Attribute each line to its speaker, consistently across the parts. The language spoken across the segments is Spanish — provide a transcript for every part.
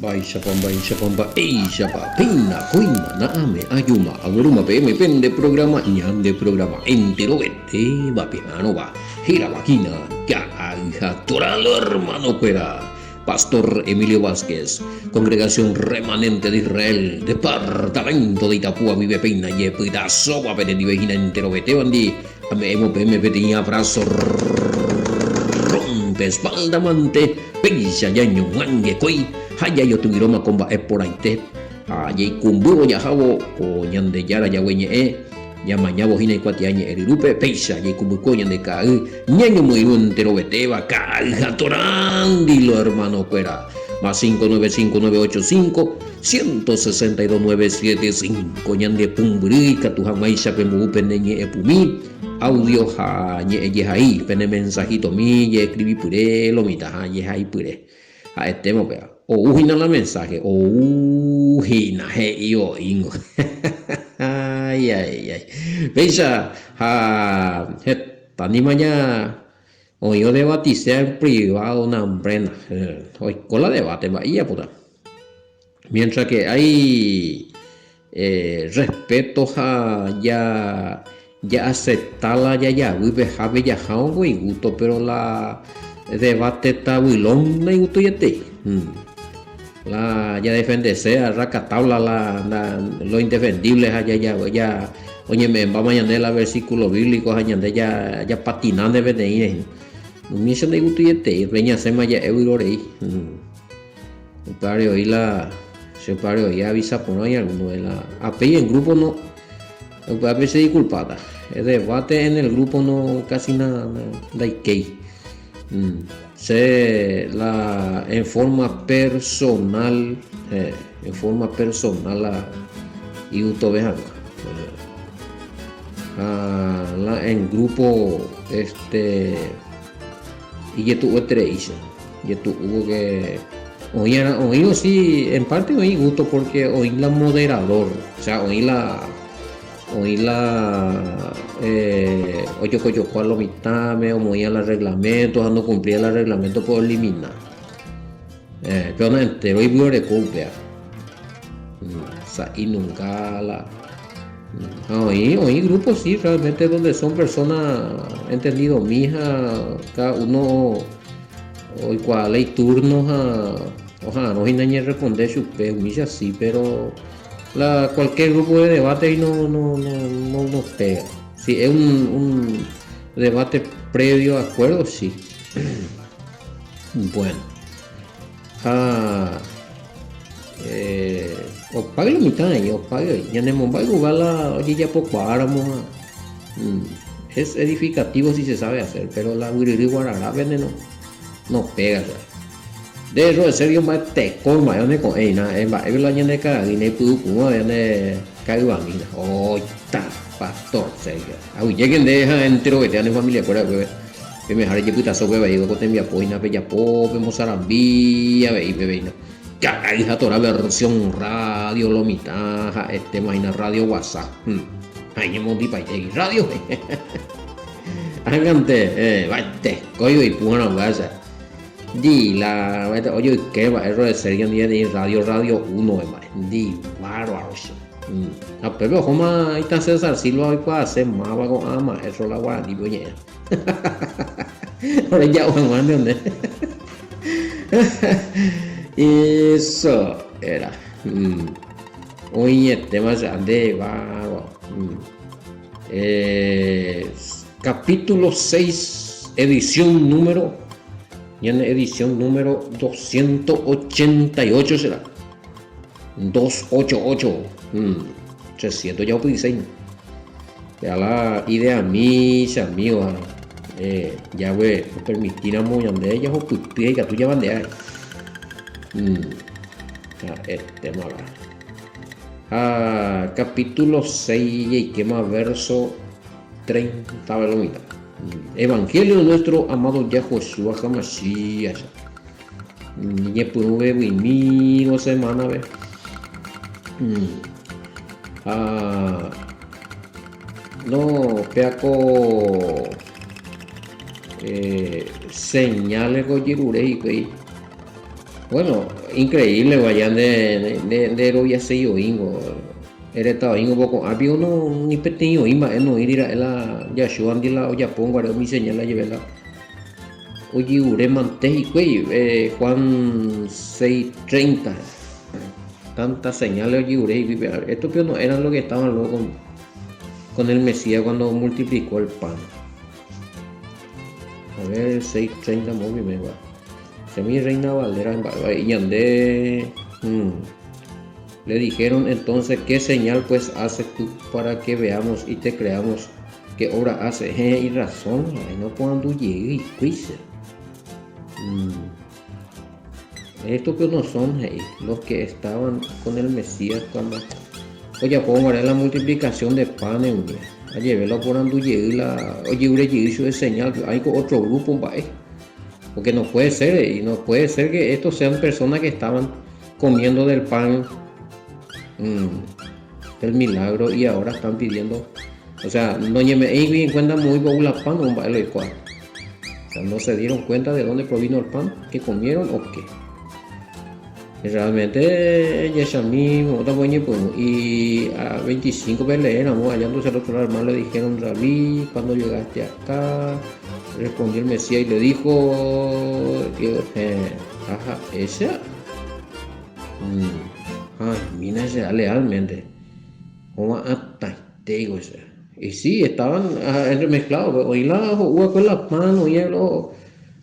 Speaker 1: Baisha pamba, eisha pa, pina, kuina, naame, ayuma, aguruma, peme, pende programa, ñande programa, entero vete, va piano va, gira vaquina, ya, hija, toralo, hermano, cuera. Pastor Emilio Vázquez, Congregación Remanente de Israel, Departamento de Itapúa, Vive Peina, Yepida, Soba, Pene, Vejina, entero vete, bandi, amo, peme, pete, abrazo, rompe, espalda, mante, peisa, yaño, mangue, koi, haya yo tuvieron comba esporaite, allí cumbulo ya jabo, o ñande yara ya weñe, ya mañabo hina y cuatiañe erirupe, peisa, allí cumbuco ñande cae, ñaño muy entero beteba, caja torandilo, hermano cuera, más 595-985-162975, ñande pumbrica, tu jamaisha pemupe neñe epumi, audio ha ñe yehai, pene mensajito mi, ye escribí pure, lo mita ha yehai pure. A este mo pega. O ujina la mensaje. O ujina he yo ingo. Ay. Veja, tani mañana. O yo debatice en privado una empresa. Hoy con la debate va y puta. Mientras que hay respeto a ya aceptarla ya vive jabe ya jaungo y gusto, pero la debate está muy long y gusto ya te la ya defenderse a racatabla lo indefendible ya oye me va mañana el versículo bíblico ya patinando de venir mi se de gusto ya te veña se ma ya eurorei pare hoy la se pare hoy avisa por ahí alguno de la API en grupo no a veces disculpada el debate en el grupo no casi nada que se la en forma personal y utovejan la en grupo y ya tuvo tres ya tuvo que oí sí en parte oí gusto porque oí la moderador o sea oí la oye cual lo mitad me oía el reglamento no cumplía el reglamento por eliminar pero no entero y vio de copia y nunca la oí grupos sí realmente donde son personas entendido mija cada uno hoy cual hay turnos ojalá no hay nadie responder su misa sí pero cualquier grupo de debate y no pega. Si es un debate previo a acuerdo, sí. Bueno. O pague la mitad o pague. Ya no me va oye ya poco áramos. Es edificativo si se sabe hacer, pero la guiriri guarará no pega. De eso es serio más te colma yo ne con ena en va el año de cada y ne pu como de caigo a mí ta pastor serio ay lleguen deja entero que tiene familia fuera que me jare puta so beba digo que envía poina bella pop mozarambía y bebé no caga hija toda versión radio lo mitad máquina radio WhatsApp ay mo di pa radio hagante vate coyo y puna gasa di la oye que va error de ser día de radio 1 di bárbaro pero como ahí está César Silva hoy puede hacer más va con ama eso la guarda di oye ahora ya Juan dónde eso era hoy el tema de bárbaro capítulo 6 edición número y en la edición número 288 será 288 300 ya diseño ya la idea misa mío ya voy a permitir a muy de ellas o pie que tú llevan de ahí capítulo 6 y que más verso 30 lo mitad Evangelio de nuestro amado Yahushua HaMashiach. Ya puedo ver mi semana ve. No peaco señales go yirurei Bueno, increíble, vayan de lo ya se yo ingo. Era estaba ingo poco. Había uno ni pequeño imba, no ir a la ya yo andi la o ya pongo a mi señal la llevé la. Oye, ure mante y cuey, Juan 6:30. Tantas señales oye ure y vive. Estos pero no eran lo que estaban luego con el Mesías cuando multiplicó el pan. A ver, 6:30 móvil me va. Se mi reina Valera en Barba y andé. Le dijeron entonces, ¿qué señal pues haces tú para que veamos y te creamos? ¿Qué obra hace? Y razón, no cuando llegue y cuise. Estos que no son los que estaban con el Mesías cuando. Oye, pongo la multiplicación de pan en día. Oye, velo por andu llegue la. Oye, ure llegue de señal. Hay otro grupo, porque no puede ser, y no puede ser que estos sean personas que estaban comiendo del pan del milagro y ahora están pidiendo, o sea, no me en cuenta muy bien la pan un baile cual. O sea, no se dieron cuenta de dónde provino el pan que comieron o qué. Y realmente ya mismo otra y a 25 veces éramos hallándose al otro lado, hermano le dijeron, Rabí, cuando llegaste acá, respondió el Mesías y le dijo, ajá, esa. Ay, mira, lealmente. Como hasta digo, y sí, estaban entremezclados. Oí la jugo con la mano,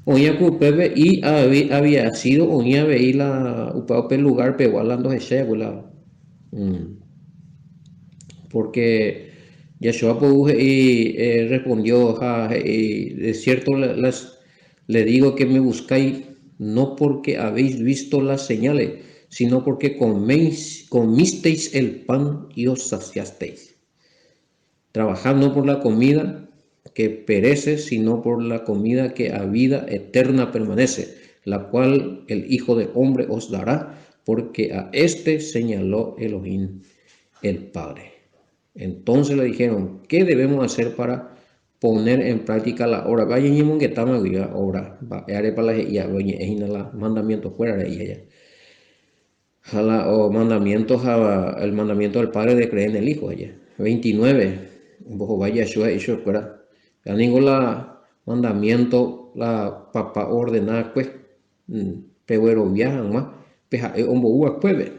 Speaker 1: oía Pepe y había sido, oía veí la upeo lugar, pero hablando de ese, porque Yeshua pues, y respondió, de cierto le digo que me buscáis no porque habéis visto las señales, sino porque comisteis el pan y os saciasteis. Trabajad no por la comida que perece, sino por la comida que a vida eterna permanece, la cual el Hijo del Hombre os dará, porque a este señaló Elohim, el Padre. Entonces le dijeron, ¿qué debemos hacer para poner en práctica la obra? Vaya y que estamos ahora, haré para la mandamientos fuera de ella. O mandamientos, el mandamiento del Padre de creer en el Hijo allá. 29. Vos vaya yo fuera. Ya ningún mandamiento la papá ordena pues. Pero viajan más. Peja ombo uva cueve.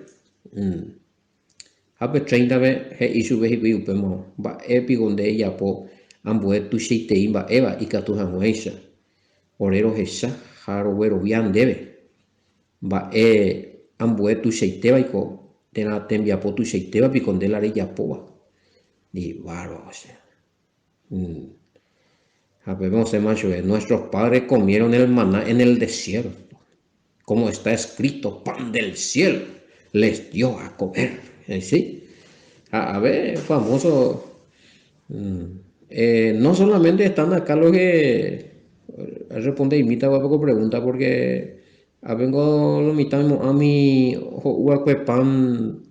Speaker 1: Hape 30 ve isu ve hipi upemo. Ba epi donde ella po ambue tu shite imba eva y catu hamueisa. Orero hesa haro vero vian debe. Ba ambue tu sheiteba y co tena tembia po tu sheiteba pi condela re yapoa. Di baro, o sea. Vemos macho, nuestros padres comieron el maná en el desierto. Como está escrito, pan del cielo les dio a comer. ¿Sí? A ver, famoso. No solamente están acá los que responde y imita poco pregunta porque vengo lo mitad a mi pan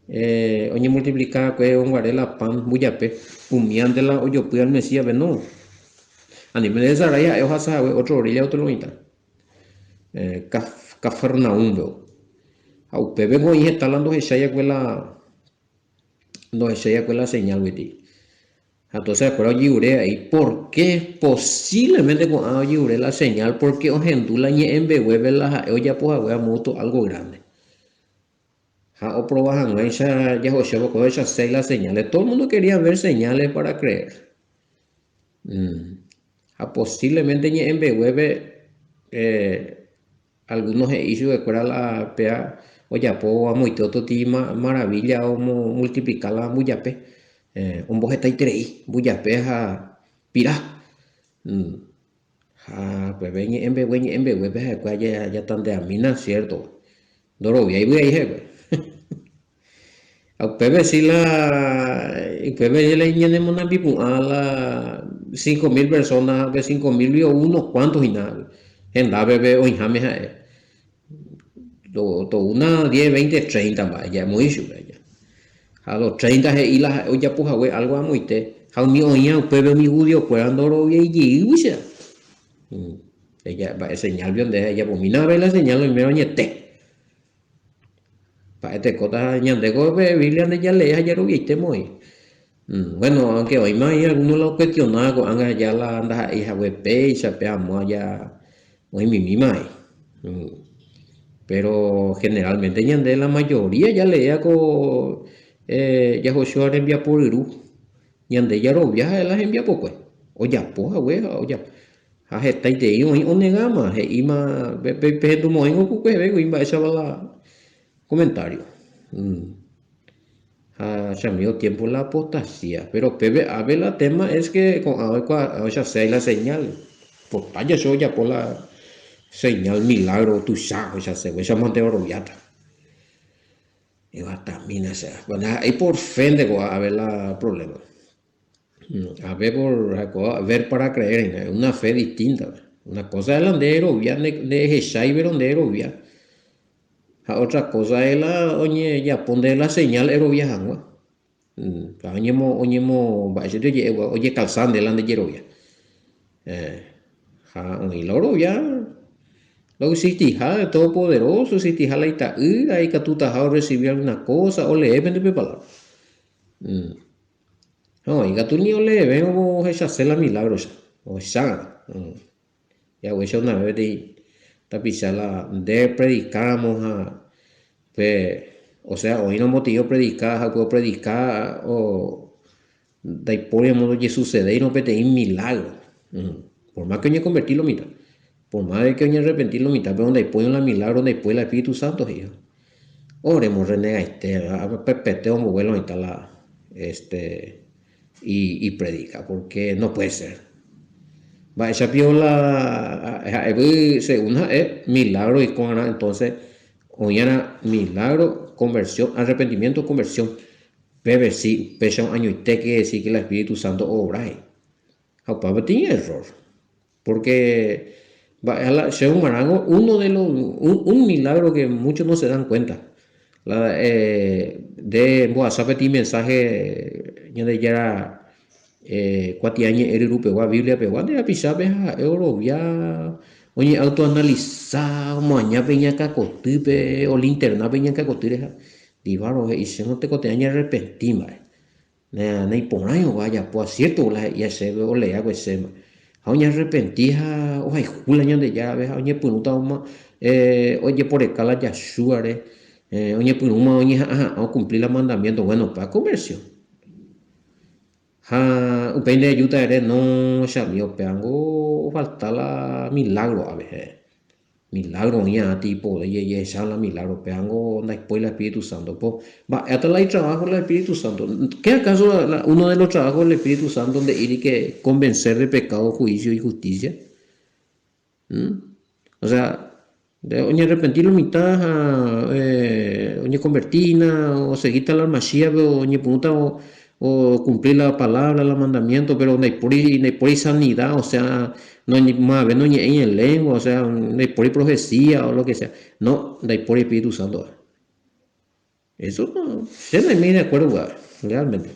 Speaker 1: oye multiplicar que un guarela pan muyape humiante la oyo puya al Mesías no anime de esa raya es otro orilla otro mitad Cafarnaum veo a usted vengo y está hablando de ella con la no ella con la señal güey. Entonces, pero Yure ahí, ¿por qué posiblemente con Yure la señal? Porque Ojendula y en BW la olla pues haber mucho algo grande. O probajan esa ya José con esas 6 las señales. Todo el mundo quería ver señales para creer. Posiblemente en BW algunos hizo de fuera la pea o ya puedo muy todo maravilla o multiplicarla muy ya pe un boje está ahí buya pe a pira pues ven en BW pues ya están de amina cierto doro y ahí voy a ir a pepe si la pepe le tenemos una pipu a la 5.000 personas que 5.000 vio unos cuantos y nada en la bebé o en james una 10, 20, 30 más, ya muy chulo ya. A los 30 y la ya pues algo a muy te. A mi oña, pero mi judío cuando lo vi y ya. Ella va a señal bien de ella, pues mi nave la señal y me oñete. para este cota ñandeco Biblia de ya lees ayer viste muy. Bueno, aunque hoy más hay algunos lo cuestionaban con anga ya la anda hija web y se peamos ya hoy mi mima. Pero generalmente ñande la mayoría ya leía con ya Joshua envía por Irú. Ñande ya lo viaja las envía por pues. O ya poja wea o ya. A está y te digo o negama he ima pe tu moen o pues vego imba esa bala comentario. Ya me tiempo la apostasía, pero Pepe, a ver, el tema es que con ya sé la señal, pues vaya yo ya por la señal milagro, tú sabes, ya se ve, ya manteo roviata. Y va también a ser, bueno, ahí por frente a ver la problema. A ver a ver para creer, en una fe distinta. Una cosa es la de Erovia, de Heshai, pero de Erovia. A otra cosa es la, oye, ya pone la señal Erovia, oñemo ba ese ye oye calzán delante de ya y loro ya lo si tija todopoderoso si tija la ita ahí que tú has recibir alguna cosa o le ven de palabra no y que tú ni o le ven o hacer la milagros o sana ya voy a una vez de tapizar la de predicamos pues o sea hoy no motivo predicar algo predicar o dai podemos oye suceder y no pete un milagro. Por más que oye convertirlo mitad, por más de que oye arrepentirlo mitad, pero donde después la milagro, donde después el Espíritu Santo, hijo. Oremos renega pepete o vuelo y tal y predica, porque no puede ser. Va, esa piola, según es milagro y con entonces, oye milagro, conversión, arrepentimiento, conversión. Bebe, sí, pesa un año y te quiere decir que el Espíritu Santo obra ahí. Papá tiene error. Porque según Marango, uno de los, un milagro que muchos no se dan cuenta. De WhatsApp ti mensaje ya de ya cuati años eriru pegua Biblia pegua de apisabe a euro ya oye autoanalizar mañana peña cacotipe o linterna peña cacotire divaro y se no te coteña arrepentima na iponayo vaya pues cierto la ya se ve o le hago ese oye arrepentija o hay jula de ya ves oye punuta oye por escala ya suare oye punuma oye a cumplir los mandamientos bueno para conversión upende ayuda eres no sabía peango falta la milagro a veces milagro ya tipo de esa la milagro peango después el Espíritu Santo pues va hasta el trabajo del Espíritu Santo ¿qué acaso uno de los trabajos del Espíritu Santo donde ir y que convencer de pecado juicio y justicia? O sea de oye arrepentirlo mitad oye convertina o seguirte la masía oye punta o cumplir la palabra, los mandamientos, pero no hay por sanidad, o sea, no hay más, no hay en lengua, o sea, no hay por profecía o lo que sea, no, no hay por Espíritu Santo. Eso no, se me de acuerdo, realmente.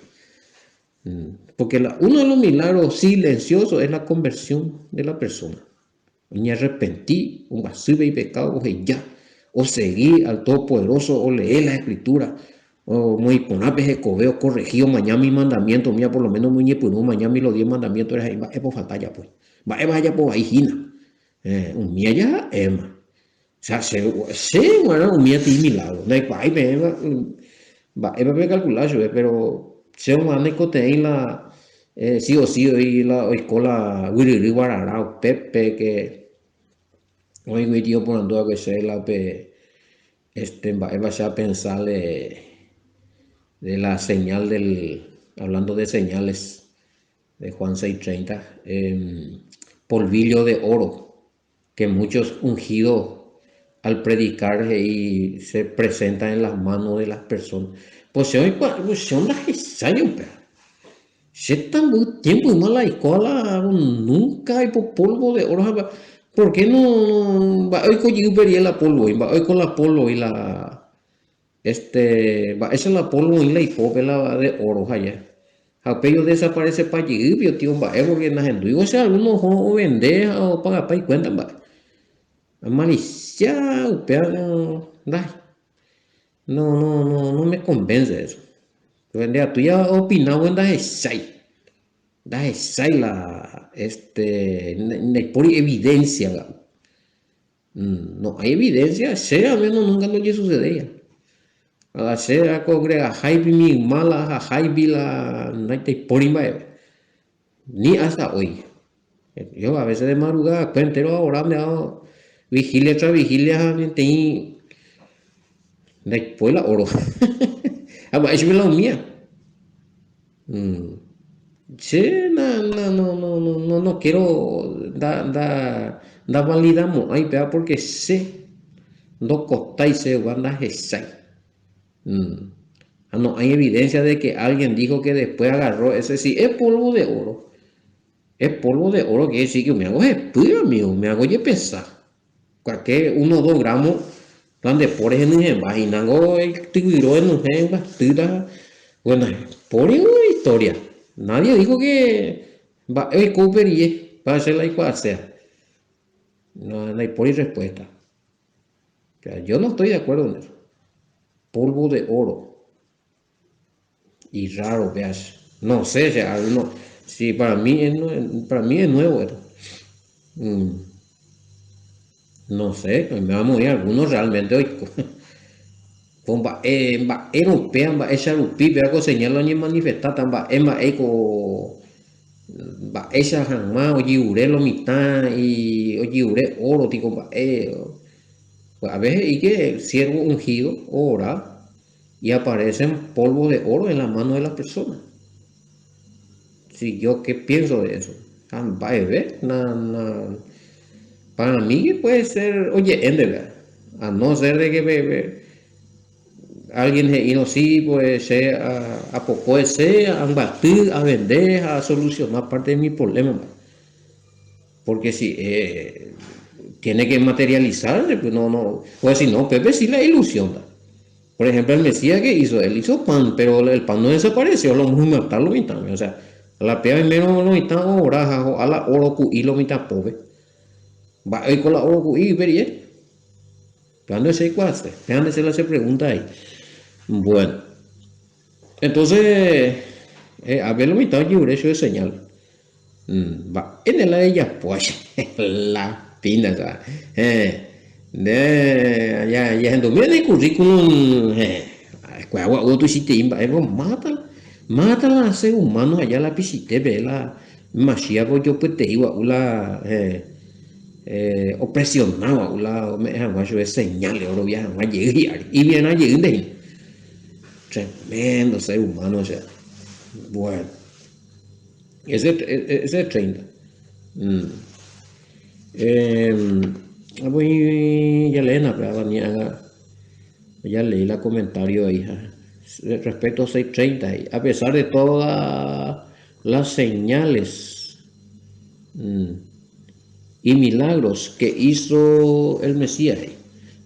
Speaker 1: Porque uno de los milagros silenciosos es la conversión de la persona. Me arrepentí, un vacío y pecado, o ya, o seguir al Todopoderoso, o leer la Escritura, o muy ponape jecobeo corregido mañana mi mandamiento, mía por lo menos muy ñepurú, mañana mi los 10 mandamientos eres ahí, va, por falta ya pues, va, vaya por ahí, gina, un mía ya, o sea, bueno, un mía ti milagro, no hay pa, ahí va, me calcular, pero, se un ane te la, sí o sí, hoy la escuela, Wiriri Guararao, Pepe, que, hoy mi tío por ando a que se la, va, a pensarle, de la señal hablando de señales de Juan 6:30, polvillo de oro, que muchos ungidos al predicar y se presentan en las manos de las personas. Pues son las que saben, se tan tiempo y mala escuela, nunca hay polvo de oro. ¿Por qué no? Hoy con la polvo, hoy con la polvo y la esa es la polvo y la hipópela de oro allá. Apello desaparece para llegar, tío, va, porque la gente, o sea, algunos o vender o pagar para y cuentan, va. Malicia, upea, da. no me convence eso. Vendría, tú ya opinado en das esai la, por evidencia, no hay evidencia, sea menos nunca lo que sucedía. A la sea congrega hype mi mala, a hype la, no te por ni hasta hoy. Yo a veces de madrugada, cuentero ahora me hago vigilia tras vigilia, tengo después la oro. Ah, eso es la mía. Mm. Sí, no quiero dar validamos ahí, pega porque sé, no costáis se van a gesar. Mm. Ah, no hay evidencia de que alguien dijo que después agarró ese sí, es polvo de oro. Es polvo de oro que decir que me hago estudio, amigo, me hago ya pesar. Cualquier 1 o 2 gramos, donde por ejemplo, imaginando el tigro en un bastida. Bueno, por una historia. Nadie dijo que va el Cooper y va a ser la igual sea. No hay por respuesta. O sea, yo no estoy de acuerdo en eso. Polvo de oro. Y raro, veas. No sé, o sea, no, si para mí es nuevo esto. Mm, no sé, me va a morir algunos realmente hoy. Pomba, europea, esa rupi, vea con señalo ni manifestar, tamba, eco, esa jamás, oye, ure lo mitad, y oye, ure oro, tico, pues a veces y que el siervo ungido ora y aparecen polvos de oro en la mano de la persona. Si yo qué pienso de eso, va a ver, para mí puede ser, oye, en de verdad, a no ser de que alguien y no sí puede ser a poco ser a batir a vender a solucionar parte de mi problema, porque si tiene que materializar pues no pues si no Pepe sí la ilusión. Por ejemplo el Mesías que hizo él hizo pan pero el pan no desapareció lo vamos a matar lo mitad, o sea la pea menos lo mitad horas a la oro y lo mitad pobre va a ir con la oro y vería cuando se cuaste déjame hacerle esa pregunta ahí. Bueno, entonces, a ver lo mitad de eso de señal. Va, en el de ella, pues, la pina, ¿sabes? Ya en 2000 el currículum, agua, tú hiciste imba, mátala a ser humano allá la pisite, ve la, machia, pues yo pues te iba, la, opresionaba, la, me jamás yo de señales, ahora viajan a llegar, y viene a llegar, tremendo ser humano, o sea, bueno. Ese es 30. Mm. Eh, voy ya leen ya leí el comentario ahí respecto a 630 a pesar de todas las señales mm, y milagros que hizo el Mesías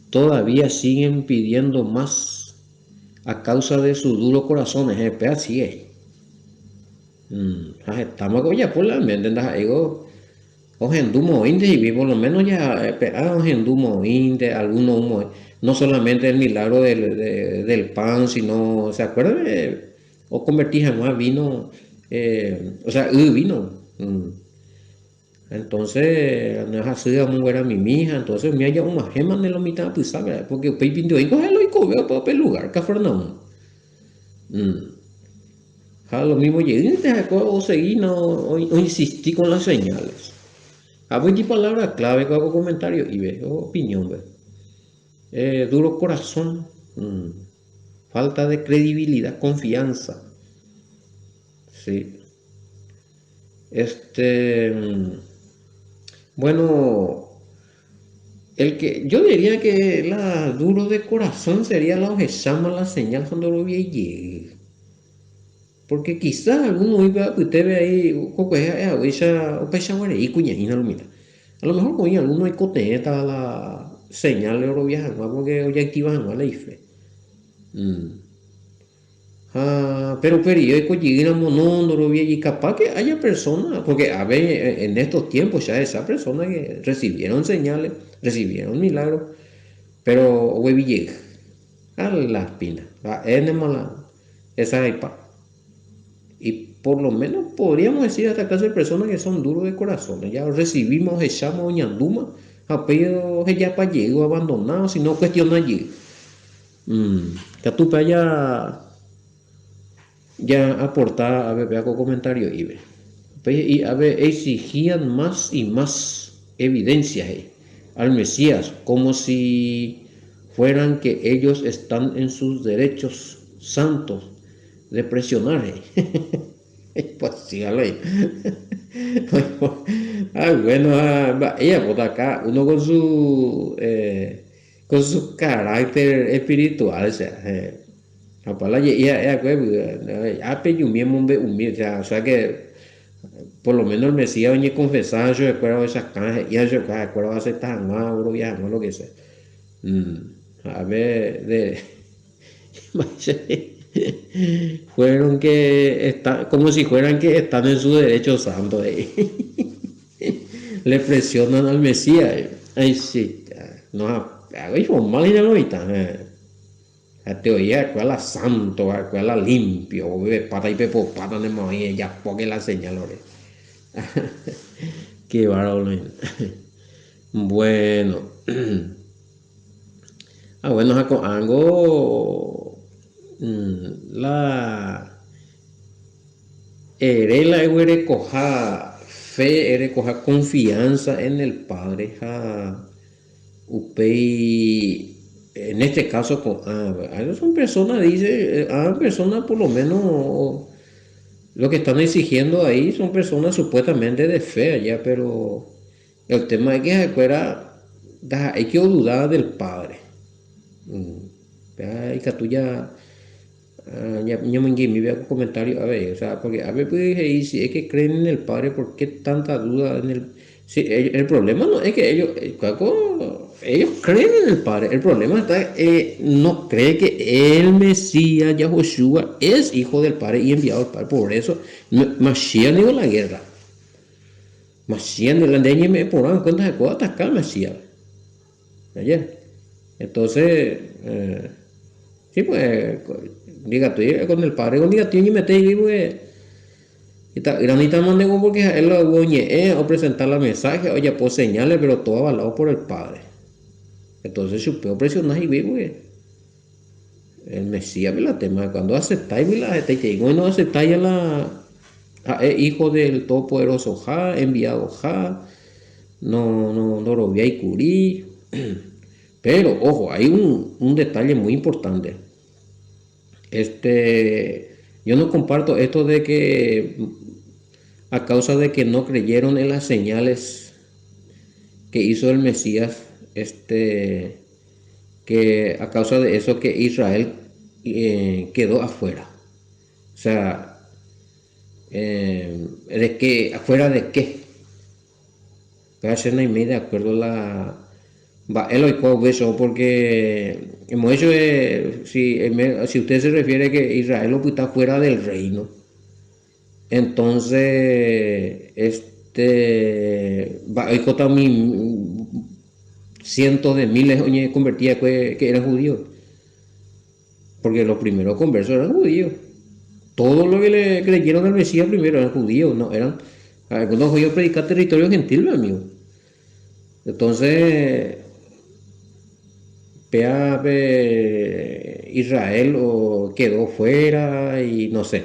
Speaker 1: todavía siguen pidiendo más a causa de sus duros corazones así es. Estamos ya por la mente digo Ojendumo inde y por lo menos ya ojendumo inde algunos humo no solamente el milagro del pan sino se acuerdan o convertí jamás vino o sea vino entonces no es así como era mi hija entonces me haya una gema de la mitad pues sabe porque pues pinto y cógelo y coge para el lugar que fuera no a lo mismo llegué o seguí no o insistí con las señales. Hago aquí palabra clave que hago comentario y veo opinión, ve. Duro corazón, falta de credibilidad, confianza. Sí. Bueno, yo diría que la duro de corazón sería la ojezama, la señal cuando lo vi y llegue. Porque quizás alguno iba, usted ve ahí, o peshaguare y cuñajina lo mira. A lo mejor con alguno hay coteta la señal de oro viajan, porque hoy activan a la IFE. Pero periódico llegan monóndoro y capaz que haya personas, porque a ver, en estos tiempos ya esas personas que recibieron señales, recibieron milagros, pero hoy llega. a las pinas, a N mala, esa es pa. Y por lo menos podríamos decir a esta clase de personas que son duros de corazón. Ya recibimos, echamos ñanduma, apellido ya para llego abandonado, si no cuestiona allí. Que tú ya aportar a ver con comentario y ve. Y a ver, exigían más y más evidencias al Mesías, como si fueran que ellos están en sus derechos santos de presionar. Pues sígalo ahí. Bueno, ella vota acá, uno con su carácter espiritual, o sea, apalagi iya gue apa yo mismo o sea que por lo menos el Mesías venía confesar yo recuerdo esas cajas y yo recuerdo hace tan bro ya no lo que sé. A ver de fueron que están como si fueran que están en su derecho santo le presionan al Mesías ay sí no hago informal y ya lo está. La teoría quella santo, quella limpio, pata y pepo pata de morir, ya porque la señalore. Qué bárbaro. Bueno. Bueno, algo la la ere coja fe, ere coja confianza en el Padre, upei en este caso son personas dice personas por lo menos lo que están exigiendo ahí son personas supuestamente de fe allá, pero el tema es que fuera hay que dudar del Padre. Y que tú ya me envié un comentario a ver, o sea, porque a ver pues y si es que creen en el Padre, ¿por qué tanta duda en el? Sí, el problema no es que ellos creen en el Padre, el problema está no cree que el Mesías Yahushua es hijo del Padre y enviado al Padre, por eso Mashiach negó la guerra. Mashiach la leña me ponían cuenta de cómo atacar Mashiach ayer. Entonces sí pues diga tú con el Padre con diga tú y mete y pues granita mandego porque él lo goñe o presentar la mensaje oye pues señales pero todo avalado por el Padre. Entonces si usted presiona y vive el Mesías la tema cuando aceptáis la gente no aceptáis hijo del todopoderoso enviado no lo voy a curí. Pero ojo, hay un detalle muy importante. Yo no comparto esto de que a causa de que no creyeron en las señales que hizo el Mesías, que a causa de eso que Israel quedó afuera. O sea, de que afuera de qué. No de acuerdo él lo eso porque hemos hecho si usted se refiere que Israel lo está fuera del reino, entonces va también cientos de miles de convertidas que eran judíos, porque los primeros conversos eran judíos. Todos los que le creyeron al Mesías primero eran judíos, no eran algunos judíos predicar territorio gentil, mi amigo. Entonces Israel quedó fuera y no sé.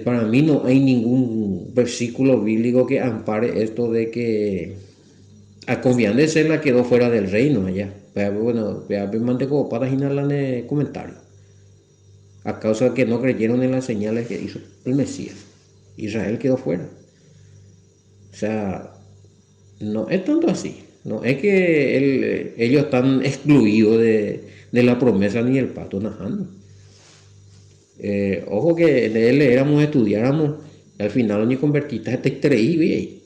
Speaker 1: Para mí no hay ningún versículo bíblico que ampare esto de que a confianza de ser la quedó fuera del reino allá. Bueno, mande como para en el comentario. A causa de que no creyeron en las señales que hizo el Mesías. Israel quedó fuera. O sea, no es tanto así. No es que ellos están excluidos de la promesa ni el pacto najando. Ojo que él estudiáramos, al final ni convertiste este creí,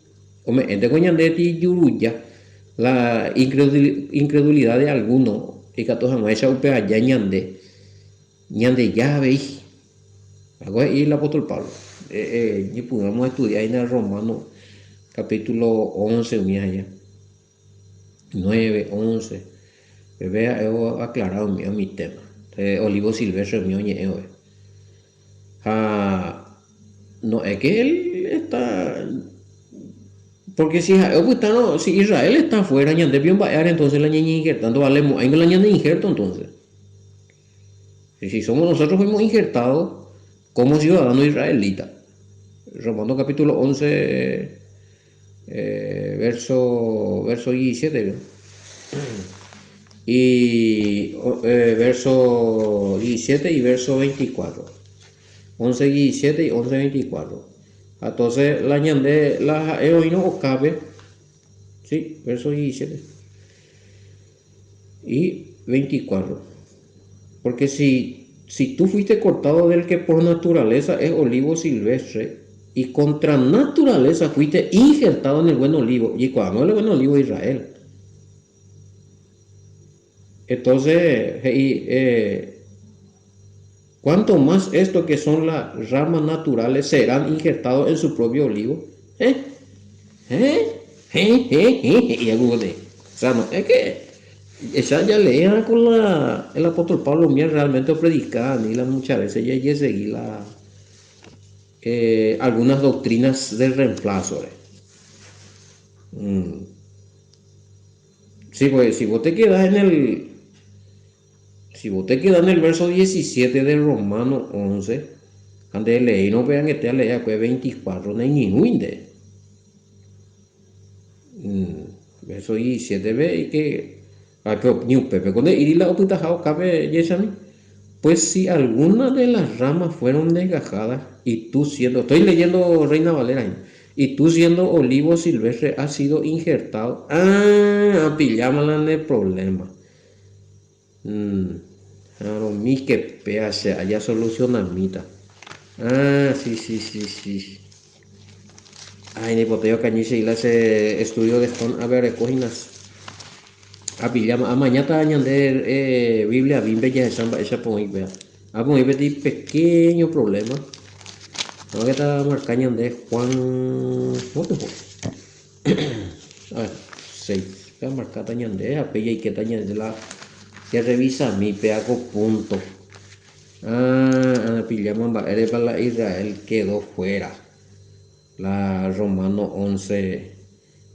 Speaker 1: hombre, este coñande ti yuruya, la incredulidad de algunos, y que todos hemos hecho allá ñande ya veis, algo ahí el apóstol Pablo, y podemos estudiar en el Romano capítulo 11, allá 9, 11. Vea, he aclarado mi tema. Olivo silvestre mío ñe. Ah, no es que él está. Porque si Israel está afuera, ñande bien baer, entonces la ñeñe injertando, vale, hay la ñande injerto entonces. Y si somos nosotros fuimos injertados como ciudadanos israelitas. Romano capítulo 11, verso 17. ¿No? Y verso 17 y verso 24. 11, 17 y 11, 24. Entonces la ñande, la heroína o cabe, sí, verso 17 y 24. Porque si tú fuiste cortado del que por naturaleza es olivo silvestre y contra naturaleza fuiste injertado en el buen olivo, y cuando el buen olivo de Israel. Entonces, cuanto más esto que son las ramas naturales serán injertados en su propio olivo. ¿Eh? ¿Eh? Y algo de. O sea, no, es que esa ya leía con el apóstol Pablo mía realmente predicaba y muchas veces ya seguí algunas doctrinas del reemplazo. Mm. Sí, pues si vos te quedas en el verso 17 del Romano 11, antes de leer, no vean que te lea pues 24, no hay ningún de. Verso 17 ve y que pero ni un pepe con ir la oputajao cabe yesami. Pues si alguna de las ramas fueron desgajadas y tú siendo, estoy leyendo Reina Valera, y tú siendo olivo silvestre has sido injertado, pillámala en el problema. Claro, mi que pea se haya solucionamita. Sí. Ay, ni boteo cañice y ese estudio de Juan, a ver, coginas. Pillama, mañana añadir Biblia, Biblia ya esa pongo vea. Pongo de pequeño problema. No que está marcando de Juan. ¿Cómo te fue? A ver, 6. Voy a marcar tañande, a pella y que tañande la. Que revisa mi peago punto. Pillamos eres para la Israel quedó fuera. La Romano 11,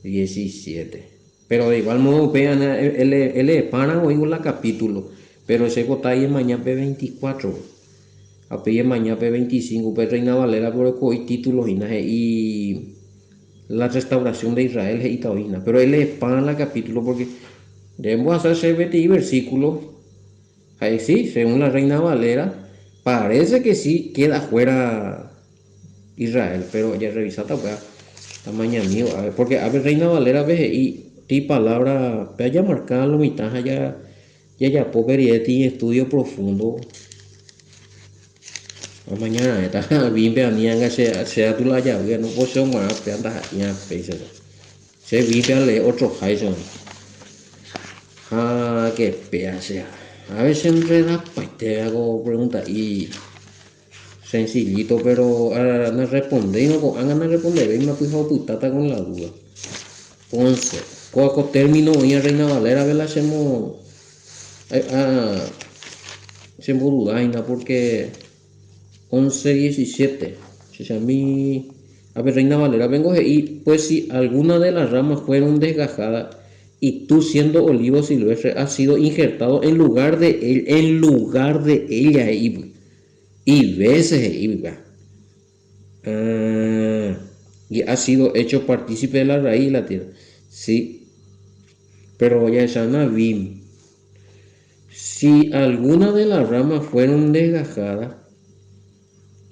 Speaker 1: 17. Pero de igual modo, vean, él es pana o la capítulo. Pero ese está ahí en mañana P24. A P mañana P25. Pues Reina Valera por el títulos y la restauración de Israel y taoína. Pero él es pana la capítulo porque debemos hacer versículos. Ahí sí, según la Reina Valera, parece que sí queda fuera Israel. Pero ya revisata pues. Mañana mío, a ver, porque a ver, Reina Valera, ve y ti palabra, vaya marcar lo mitad ya poker y ti estudio profundo. Mañana está bien, vea, ni anga sea tu la llave, no puedo ser más, pero anda ya, pese. Se vive le otro Jason. Qué pea sea. A veces enreda, pues te hago preguntas y sencillito, pero no responde y no hagan a responder, y me fijo putata con la duda. Entonces, cuando termino hoy a Reina Valera, ¿verdad? Hacemos dudaina porque 11, 17. Si a mí, a ver, Reina Valera, vengo y pues si alguna de las ramas fueron desgajadas y tú siendo olivo silvestre has sido injertado en lugar de ella y veces y ha sido hecho partícipe de la raíz de la tierra. Sí, pero ya es Anabim. Si alguna de las ramas fueron desgajadas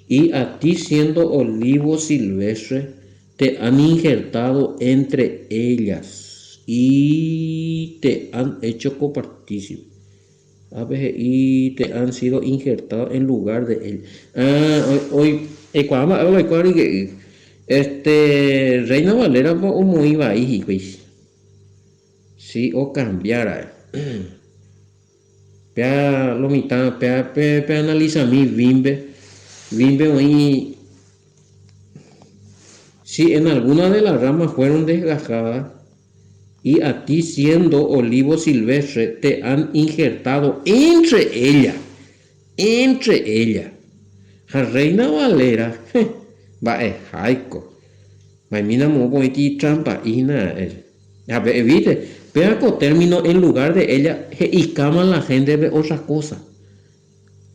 Speaker 1: y a ti siendo olivo silvestre te han injertado entre ellas y te han hecho copartícipe. Y te han sido injertados en lugar de él. Hoy Reina Valera o muy ahí, pues. Sí, o cambiara. Pea lo mitad, pea analiza mi Bimbe hoy. Si en alguna de las ramas fueron desgajadas y a ti siendo olivo silvestre te han injertado entre ella. La Reina Valera, va es jaico. Maimina mo poiti trampa ina. A ver, evite, vea con término en lugar de ella, y cama la gente de otras cosas.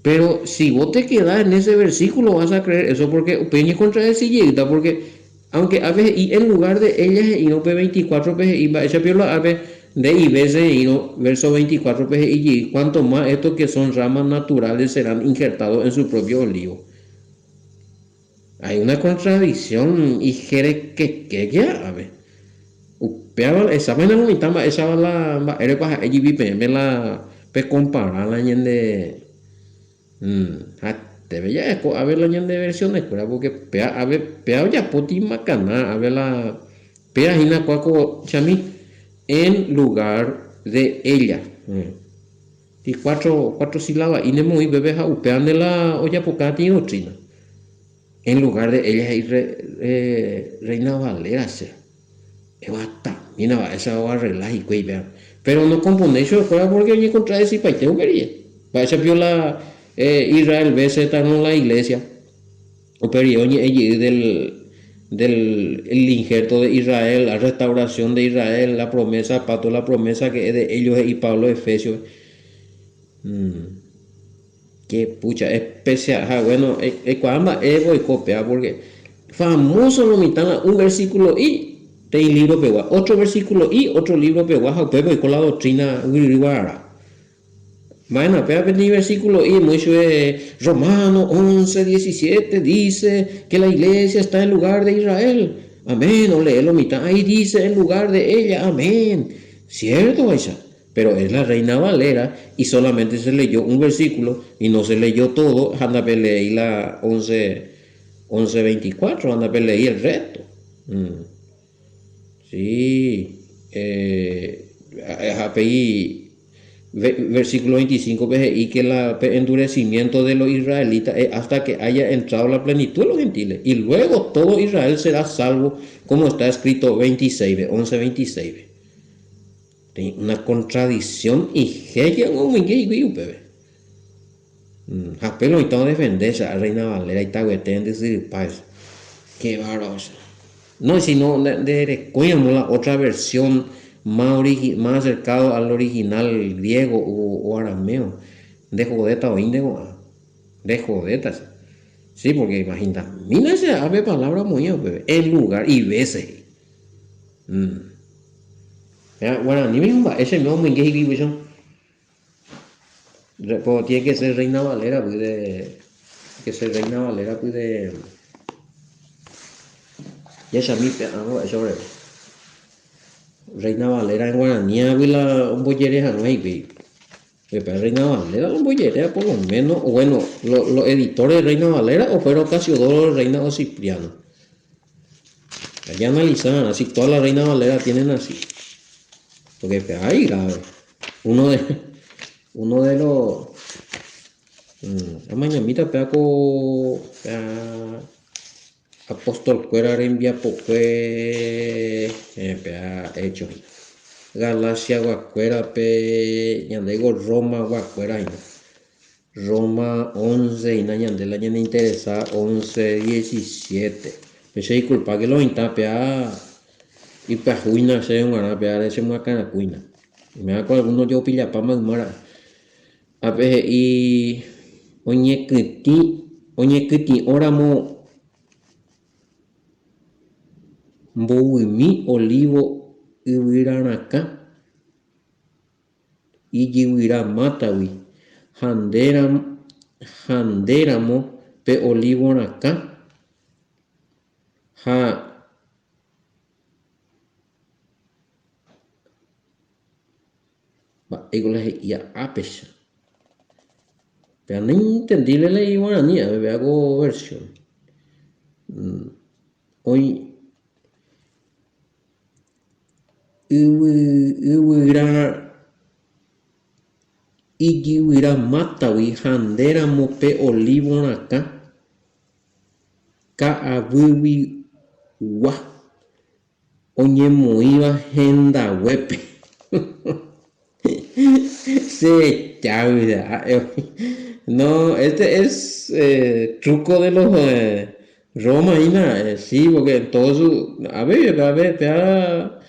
Speaker 1: Pero si vos te quedas en ese versículo, vas a creer eso porque peña contra el sillita, porque aunque a veces y en lugar de ella y no P24 y va esa piola a ver de y veces y no verso 24 y cuanto más estos que son ramas naturales serán injertados en su propio olivo. Hay una contradicción y jere que ya a ver. Pero esa vaina no mitama esa la eres para allí vive me la pe comparar la ñende debe ya es a ver la ñende versiones porque pea a ver pea ya poti macana a ver la pea hina cuaco chami en lugar de ella. Y cuatro sílabas y nemo y bebé ja upean de la olla pocati doctrina en lugar de ella y Reina Valera sea basta mira va esa va a arreglar y cuey vean pero no compone eso fuera porque oye contra ese país tengo quería va esa viola Israel BZ no la iglesia o pero oye del el injerto de Israel la restauración de Israel la promesa pato la promesa que es de ellos y Pablo Efesios que pucha especial bueno cuando voy a copiar porque famoso lo mitad un versículo y te libro pegua otro versículo y otro libro pegua pero con la doctrina guiriguara bueno pero el versículo y mucho Romano 11:17 dice que la iglesia está en lugar de Israel amén o lee lo mitad ahí dice en lugar de ella amén cierto Aisha pero es la Reina Valera y solamente se leyó un versículo y no se leyó todo anda a leer la 11:24 anda a leer el resto sí API versículo 25 y que el endurecimiento de los israelitas es hasta que haya entrado la plenitud de los gentiles y luego todo Israel será salvo como está escrito 11:26 una contradicción y que un bebé japelo y todo defenderse a Reina Valera y tagueten decir paz qué bárbaro no sino de la otra versión más acercado al original griego o arameo de jodeta o índigo de jodetas sí porque imagínate mira ese ave palabra muy bebé en lugar y veces bueno ni mismo ese mismo muy gay pero tiene que ser Reina Valera pues de ya se mi eso Reina Valera en guaraní un bollereja no hay pero Reina Valera un bollereja por lo menos bueno los editores de Reina Valera o fueron Casiodoro Reina o Cipriano allá analizaban así todas las Reina Valera tienen así porque ahí grave uno de los mañamita peaco apóstol cuera envía poque hecho Galacia guacuera pe ñandego Roma guacuera Roma 11 y ñande la ñande interesa 11:17 ese disculpa que lo intapea y pejuina se un arapea ese muacana cuina me da con algunos yo pilla pa más mara a veces y oñe kiti oramo Mboimi olivo yvyranaka ijyvyramátagui handeramo pe olivoraka ha mba'éiko he'ia ápecha pero no entendí la guaraní me hago versión hoy ijyvyramátagui handeramo pe olivoraka ka'avy'ygua oñemoíva hendaguépe. Sí, ya, mira, no, este es truco de los Roma y nada, sí, porque todo su, a ver, vea,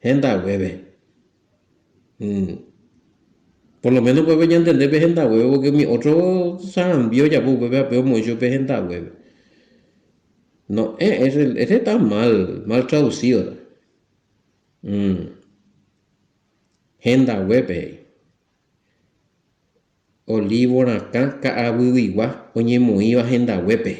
Speaker 1: hendaguépe. Mm. Por lo menos pues ya entender hendaguépe, porque mi otro vio ya, pues veo mucho hendaguépe. No, ese está mal traducido. Mm. Hendaguépe. Olivo nakã ka'aguyguigua oñemoĩva hendaguépe.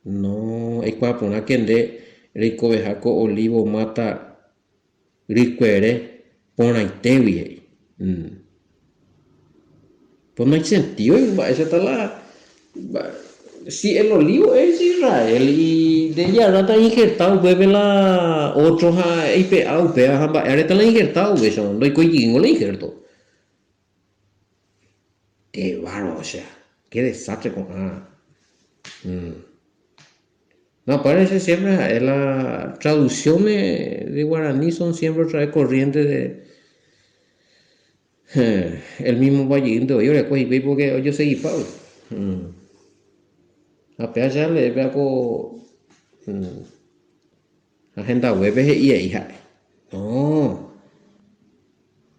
Speaker 1: No, eikuaaporã kende reikoveha ko olivo mata rykuere porãitégui. Pues no hay sentido, esa está si el olivo es Israel y de ella ahora está injertado, vuelve la otros a IPA, UPA, ahora está la injertado, eso, no hay coño, le injerto. Qué bárbaro, o sea, qué desastre con No, parece siempre, las traducciones de guaraní son siempre otra vez corrientes de el mismo Valle de hoy, porque yo seguí Pablo. Apenas ya le veo agenda web y hija. No,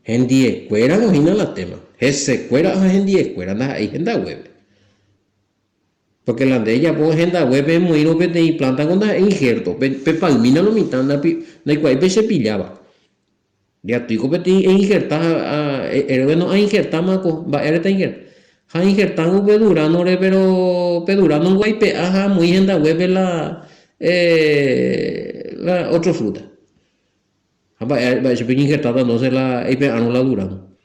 Speaker 1: gente escuela no es la tema. Es escuela a gente escuela, anda ahí agenda web. Porque la de ella pues agenda web es muy no y planta con injerto, palmina lo mitad, na cual se pillaba. Ya estoy competiendo injertar, bueno, a injertar más va a injertar. Ha injertar un pedurano, pero pedurano guaype, ajá, muy agenda web es la otra fruta. Va a ser injertada, entonces la la durano.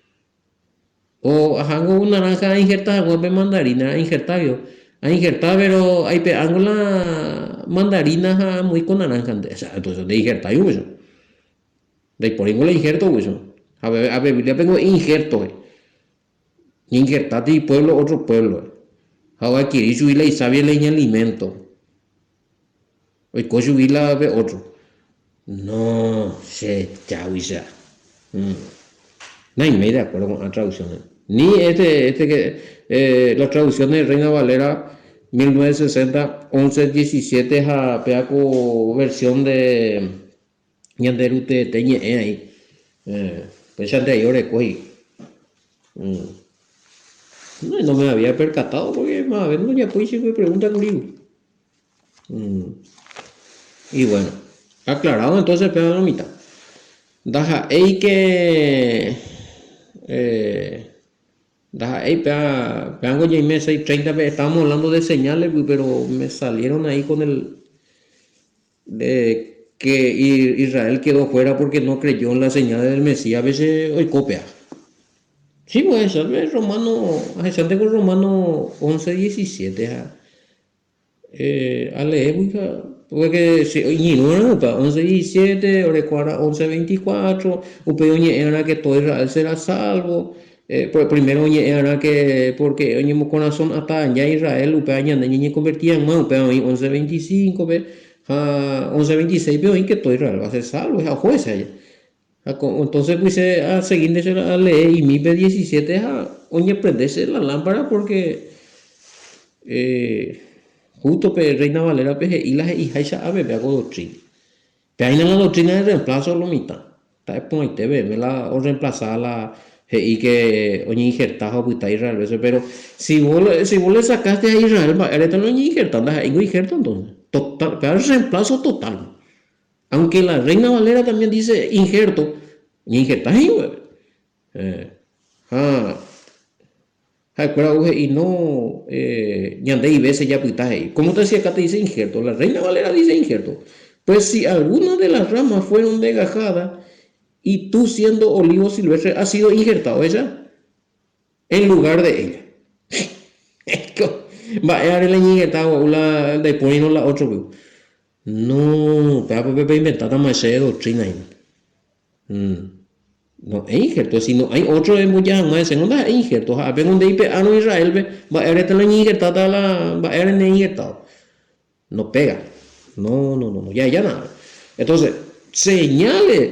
Speaker 1: O ajá, una naranja injertada, web mandarina injertada yo. A injertar, pero hay la mandarina muy con naranja, entonces de injertar yo, eso. De por ahí le injerto, eso. A ver, le tengo injerto, injertate y pueblo, otro pueblo. Ahora quiere subirle y sabe leña alimento. Hoy coge subirla a otro. No, se chao y sea. No hay medio de acuerdo con las traducciones. Ni las traducciones de Reina Valera 1960, 11-17 a peaco versión de Ñanderute Teñe ahí. Pues anteriores cogí. No me había percatado porque más a ver, no ya pues me preguntan un libro. Y bueno, aclarado entonces, pero la mitad. Daja hay que vean, oye, me 6:30, estábamos hablando de señales, pero me salieron ahí con el de que Israel quedó fuera porque no creyó en la señal del Mesías, a veces hoy copia. Sí, pues, ¿sabes? Romano, con Romano 11-17, a leer, porque si y no era 11-17, ahora 11-24, upeo era que todo Israel será salvo. Primero era que porque oye mi corazón hasta allá Israel upea allá niña convertían más upea 11-25, 11-26 veo que todo Israel va a ser salvo, es a juez allá. Entonces pues a seguir a leer y mi 17 oye prenderse la lámpara porque justo Reina Valera y las hijas a ver hago doctrina. Pero ahí la doctrina de reemplazo lo mitad. Está por ahí te ve la o reemplazar la y que oye injertado pues está Israel pero si vos le sacaste a Israel ahora no injertando ahí no injerto entonces total pero reemplazo total. Aunque la Reina Valera también dice injerto, injertas ahí, güey. Y no, ñande y veces ya puitaje ahí. ¿Cómo te decía acá te dice injerto? La Reina Valera dice injerto. Pues si alguna de las ramas fueron desgajadas y tú siendo olivo silvestre has sido injertado ella en lugar de ella. Va a dar la injertado la de ponernos la otra, güey. No, para inventar más de doctrina ahí. No, es injerto, si no hay otro de muchas más, segunda es injerto, a ver donde hay no Israel, va a estar la injertada, va a estar injertado, no pega. No, ya nada. Entonces, señales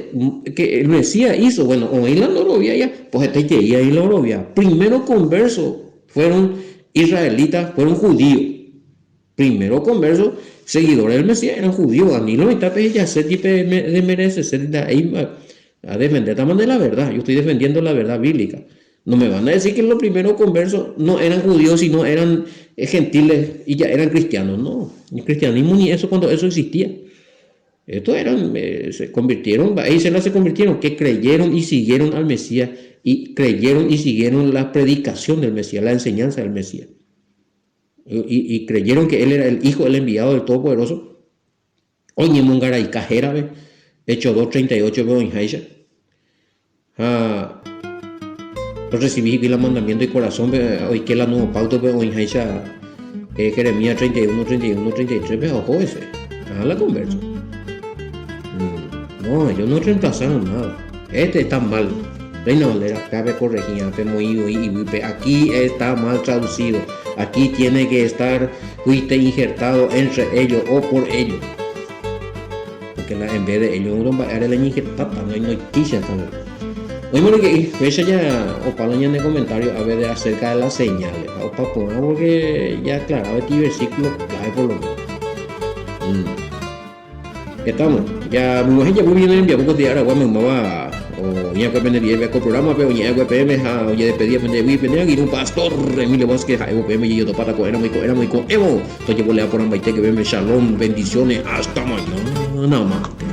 Speaker 1: que el Mesías hizo, bueno, o en la Norovia ya, pues este que iba en la Norovia. Primero conversos fueron israelitas, fueron judíos. Primero conversos, seguidores del Mesías eran judíos. A mí no me está ya ser de merece ser a defender también de la verdad. Yo estoy defendiendo la verdad bíblica. No me van a decir que los primeros conversos no eran judíos, sino eran gentiles y ya eran cristianos. No, ni cristianismo ni eso cuando eso existía. Estos eran, se convirtieron, ahí se convirtieron, que creyeron y siguieron al Mesías y creyeron y siguieron la predicación del Mesías, la enseñanza del Mesías. Y creyeron que él era el hijo del enviado del Todopoderoso. Oye, Mongaray, Cajera, Hechos 2:38, veo en Haisha. Recibí el mandamiento de corazón, hoy que la nueva pauta, veo en Haisha. Jeremías 31, 33, veo, ojo ese. La conversa. No, ellos no reemplazaron nada. Este está mal. Reina Valera, cabe corregir, aquí está mal traducido. Aquí tiene que estar, fuiste injertado entre ellos o por ellos. Porque en vez de ellos, uno va a dar la injertada, no hay noticia también. Hoy me lo que fecha ya, o para en el comentario, a ver, de acerca de las señales. O para poner, porque ya aclarado este versículo, clave por lo menos. Estamos, ya mi mujer ya muy bien enviado pocos días ahora me va o ya que venir el programa pero ya que PM ya despedía venir un pastor Emilio Vázquez a PM y yo topata con era muy evo entonces yo voy a por ambaite que verme shalom bendiciones hasta mañana más.